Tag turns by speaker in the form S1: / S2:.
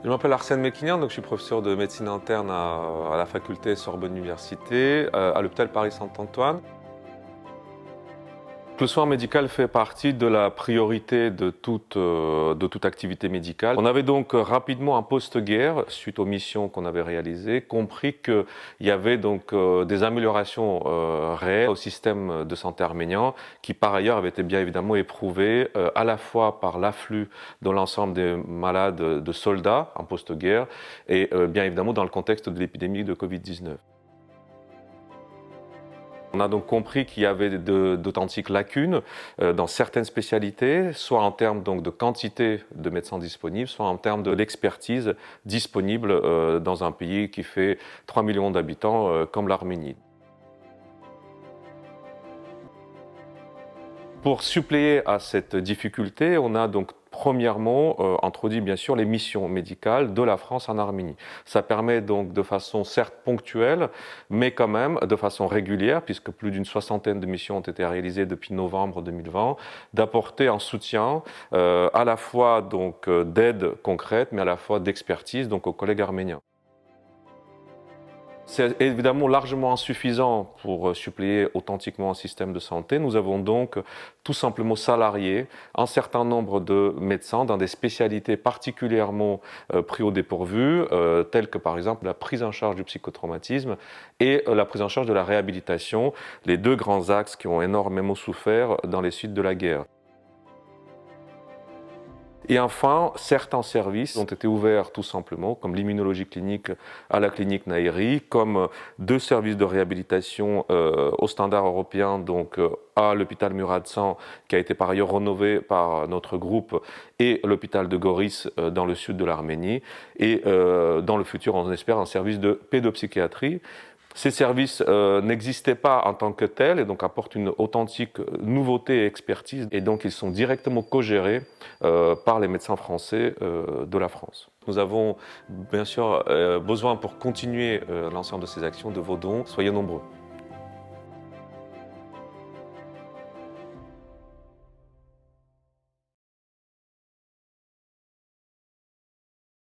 S1: Je m'appelle Arsène Mekinian, donc je suis professeur de médecine interne à la faculté Sorbonne Université, à l'hôpital Paris-Saint-Antoine. Le soin médical fait partie de la priorité de toute activité médicale. On avait donc rapidement, en post-guerre, suite aux missions qu'on avait réalisées, compris qu'il y avait donc des améliorations réelles au système de santé arménien, qui par ailleurs avait été bien évidemment éprouvé à la fois par l'afflux de l'ensemble des malades de soldats en post-guerre et bien évidemment dans le contexte de l'épidémie de Covid-19. On a donc compris qu'il y avait d'authentiques lacunes dans certaines spécialités, soit en termes donc de quantité de médecins disponibles, soit en termes de l'expertise disponible dans un pays qui fait 3 millions d'habitants comme l'Arménie. Pour suppléer à cette difficulté, on a donc premièrement introduit bien sûr les missions médicales de la France en Arménie. Ça permet donc de façon certes ponctuelle, mais quand même de façon régulière, puisque plus d'une soixantaine de missions ont été réalisées depuis novembre 2020, d'apporter un soutien à la fois donc d'aide concrète, mais à la fois d'expertise donc aux collègues arméniens. C'est évidemment largement insuffisant pour suppléer authentiquement un système de santé. Nous avons donc tout simplement salarié un certain nombre de médecins dans des spécialités particulièrement pris au dépourvu, telles que par exemple la prise en charge du psychotraumatisme et la prise en charge de la réhabilitation, les deux grands axes qui ont énormément souffert dans les suites de la guerre. Et enfin, certains services ont été ouverts tout simplement, comme l'immunologie clinique à la clinique Naïri, comme deux services de réhabilitation au standard européen, donc à l'hôpital Muradsan, qui a été par ailleurs rénové par notre groupe, et l'hôpital de Goris dans le sud de l'Arménie, et dans le futur, on espère, un service de pédopsychiatrie. Ces services n'existaient pas en tant que tels et donc apportent une authentique nouveauté et expertise et donc ils sont directement co-gérés par les médecins français de la France. Nous avons bien sûr besoin pour continuer l'ensemble de ces actions de vos dons. Soyez nombreux.